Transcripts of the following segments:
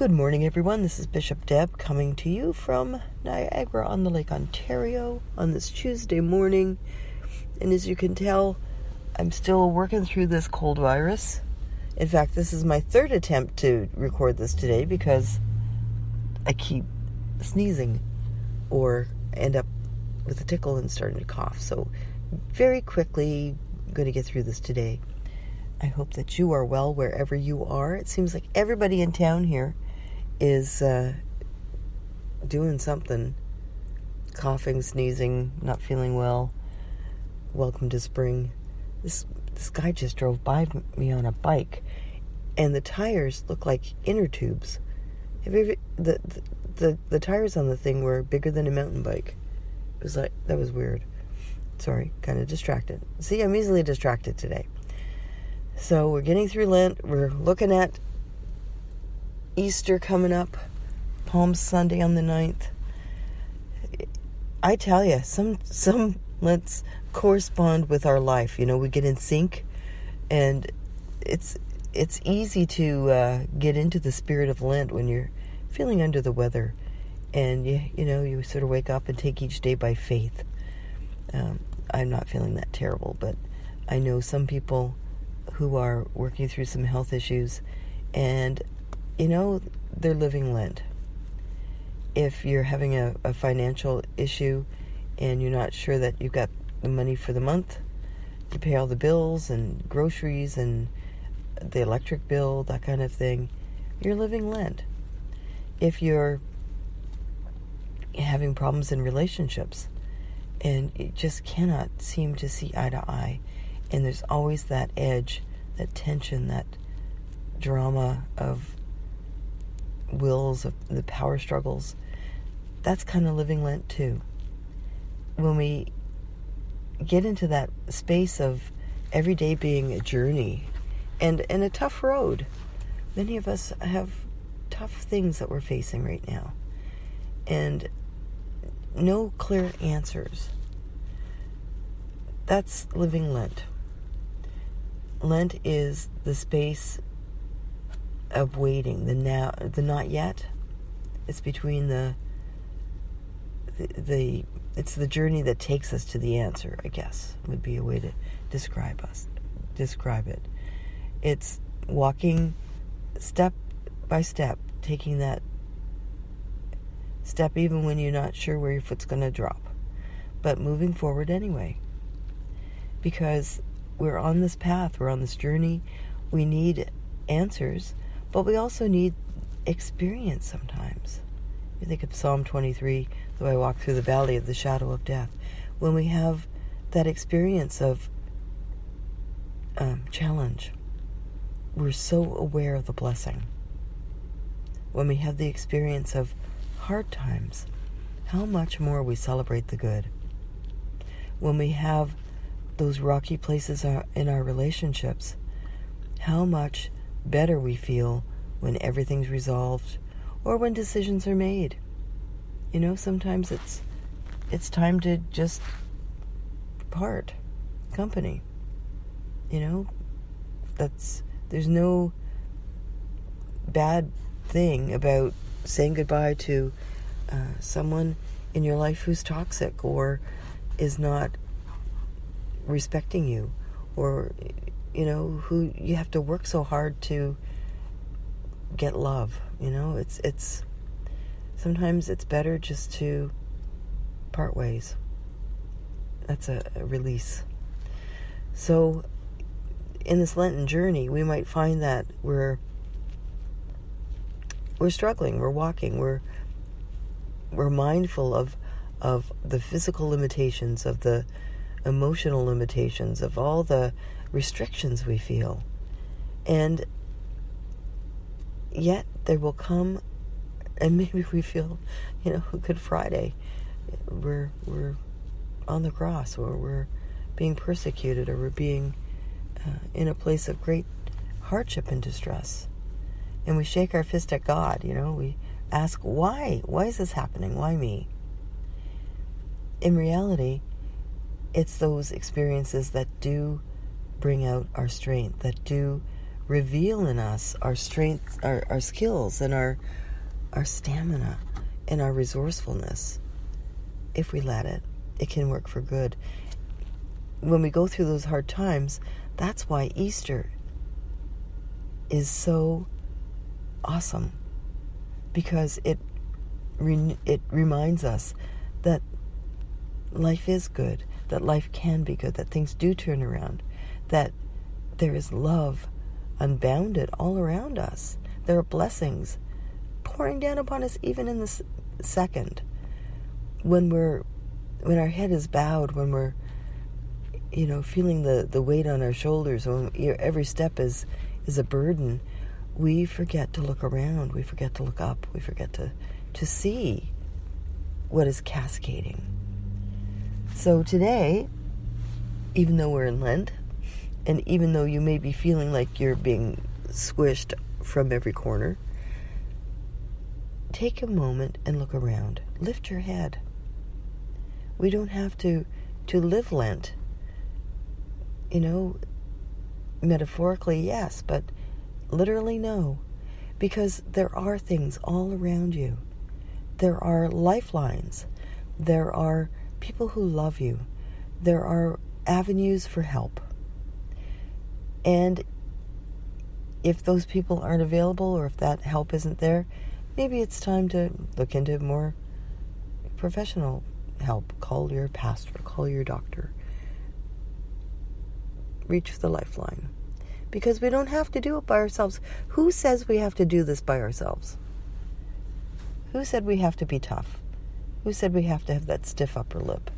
Good morning, everyone. This is Bishop Deb coming to you from Niagara-on-the-Lake, Ontario on this Tuesday morning. And as you can tell, I'm still working through this cold virus. In fact, this is my third attempt to record this today because I keep sneezing or end up with a tickle and starting to cough. So very quickly, I'm going to get through this today. I hope that you are well wherever you are. It seems like everybody in town here is doing something. Coughing, sneezing, not feeling well. Welcome to spring. This guy just drove by me on a bike, and the tires look like inner tubes. Have you ever, the tires on the thing were bigger than a mountain bike. It was like, that was weird. Sorry, kind of distracted. See, I'm easily distracted today. So we're getting through Lent. We're looking at Easter coming up, Palm Sunday on the 9th. I tell you, some Lents correspond with our life. You know, we get in sync, and it's easy to get into the spirit of Lent when you're feeling under the weather, and you sort of wake up and take each day by faith. I'm not feeling that terrible, but I know some people who are working through some health issues, and they're living Lent. If you're having a financial issue and you're not sure that you've got the money for the month to pay all the bills and groceries and the electric bill, that kind of thing, you're living Lent. If you're having problems in relationships and you just cannot seem to see eye to eye, and there's always that edge, that tension, that drama of wills, of the power struggles, that's kind of living Lent too. When we get into that space of every day being a journey and a tough road, many of us have tough things that we're facing right now and no clear answers. That's living Lent. Lent is the space of waiting, the not yet. It's between it's the journey that takes us to the answer, I guess, would be a way to describe it. It's walking step by step, taking that step even when you're not sure where your foot's going to drop, but moving forward anyway. Because we're on this path, we're on this journey, we need answers, but we also need experience sometimes. You think of Psalm 23, though I walk through the valley of the shadow of death. When we have that experience of challenge, we're so aware of the blessing. When we have the experience of hard times, how much more we celebrate the good. When we have those rocky places in our relationships, how much better we feel when everything's resolved or when decisions are made. Sometimes it's time to just part company. There's no bad thing about saying goodbye to someone in your life who's toxic or is not respecting you, or who you have to work so hard to get love. It's sometimes it's better just to part ways. That's a release. So in this Lenten journey, we might find that we're struggling, we're walking, we're mindful of the physical limitations, of the emotional limitations, of all the restrictions we feel. And yet there will come, and maybe we feel, Good Friday, we're on the cross, or we're being persecuted, or we're being in a place of great hardship and distress. And we shake our fist at God, we ask, why? Why is this happening? Why me? In reality, it's those experiences that do bring out our strength, that do reveal in us our strength, our skills, and our stamina, and our resourcefulness. If we let it, it can work for good. When we go through those hard times, that's why Easter is so awesome, because it reminds us that life is good, that life can be good, that things do turn around, that there is love unbounded all around us. There are blessings pouring down upon us even in this second. When our head is bowed, when we're feeling the weight on our shoulders, when every step is a burden, we forget to look around, we forget to look up, we forget to see what is cascading. So today, even though we're in Lent, and even though you may be feeling like you're being squished from every corner, take a moment and look around. Lift your head. We don't have to live Lent. Metaphorically, yes, but literally, no. Because there are things all around you. There are lifelines. There are people who love you. There are avenues for help. And if those people aren't available, or if that help isn't there, maybe it's time to look into more professional help. Call your pastor, call your doctor. Reach for the lifeline. Because we don't have to do it by ourselves. Who says we have to do this by ourselves? Who said we have to be tough? Who said we have to have that stiff upper lip?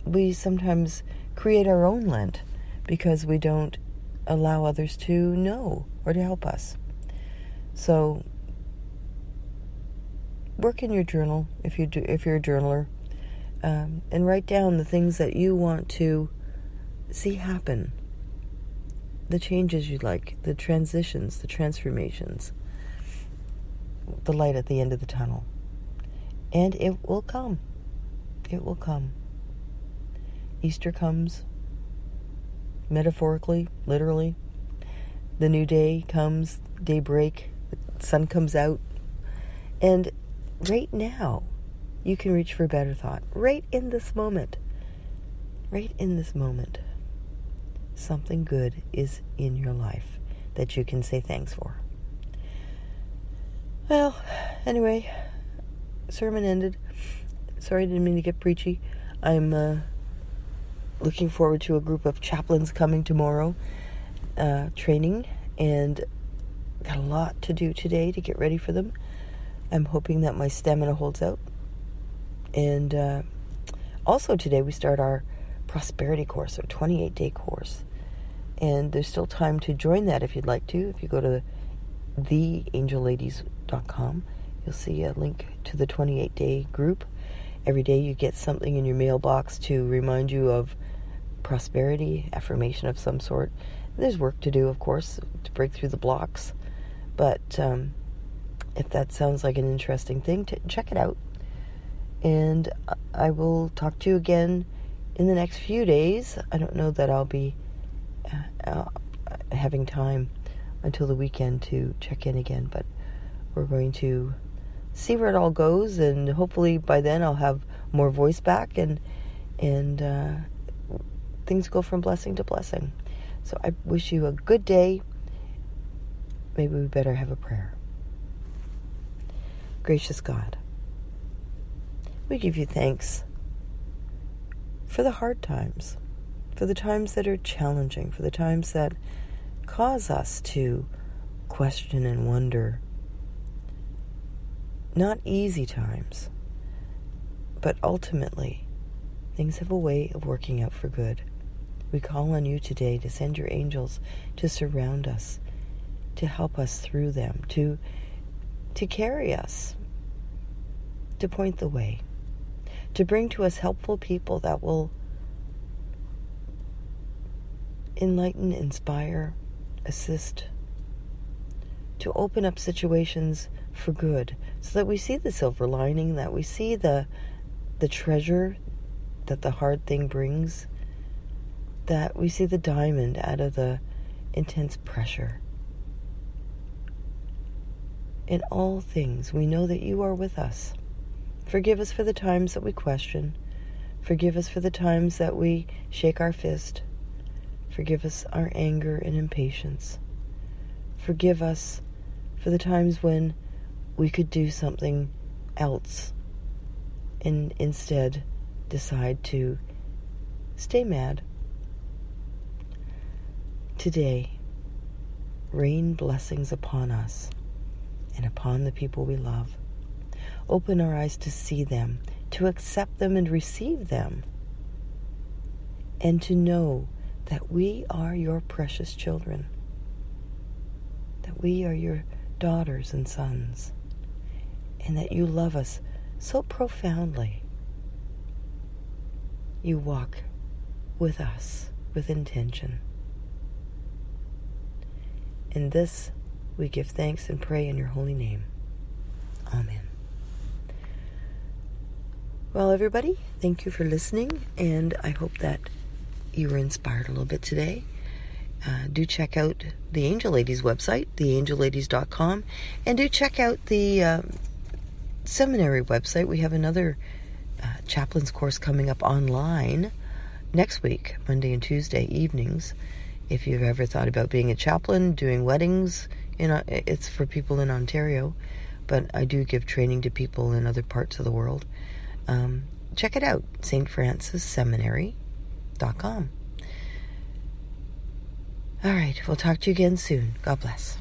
We sometimes create our own Lent because we don't allow others to know or to help us. So work in your journal if you're a journaler, and write down the things that you want to see happen, the changes you like, the transitions, the transformations, the light at the end of the tunnel. And it will come. It will come. Easter comes, metaphorically, literally. The new day comes, daybreak, the sun comes out. And right now, you can reach for a better thought. Right in this moment. Right in this moment. Something good is in your life that you can say thanks for. Well, anyway, sermon ended. Sorry, I didn't mean to get preachy. I'm looking forward to a group of chaplains coming tomorrow, training, and got a lot to do today to get ready for them. I'm hoping that my stamina holds out. And also today we start our prosperity course, our 28-day course. And there's still time to join that if you'd like to. If you go to theangelladies.com, you'll see a link to the 28-day group. Every day you get something in your mailbox to remind you of prosperity, affirmation of some sort. There's work to do, of course, to break through the blocks. But if that sounds like an interesting thing, check it out. And I will talk to you again in the next few days. I don't know that I'll be having time until the weekend to check in again, but we're going to see where it all goes, and hopefully by then I'll have more voice back, and things go from blessing to blessing. So I wish you a good day. Maybe we better have a prayer. Gracious God, we give you thanks for the hard times, for the times that are challenging, for the times that cause us to question and wonder. Not easy times, but ultimately, things have a way of working out for good. We call on you today to send your angels to surround us, to help us through them, to carry us, to point the way, to bring to us helpful people that will enlighten, inspire, assist, to open up situations for good, so that we see the silver lining, that we see the treasure that the hard thing brings, that we see the diamond out of the intense pressure. In all things, we know that you are with us. Forgive us for the times that we question. Forgive us for the times that we shake our fist. Forgive us our anger and impatience. Forgive us for the times when we could do something else and instead decide to stay mad. Today, rain blessings upon us and upon the people we love. Open our eyes to see them, to accept them and receive them, and to know that we are your precious children, that we are your daughters and sons, and that you love us so profoundly. You walk with us with intention. In this, we give thanks and pray in your holy name. Amen. Well, everybody, thank you for listening, and I hope that you were inspired a little bit today. Do check out the Angel Ladies website, theangelladies.com, and do check out the seminary website. We have another chaplain's course coming up online next week, Monday and Tuesday evenings. If you've ever thought about being a chaplain, doing weddings, it's for people in Ontario, but I do give training to people in other parts of the world. Check it out, stfrancisseminary.com. All right, we'll talk to you again soon. God bless.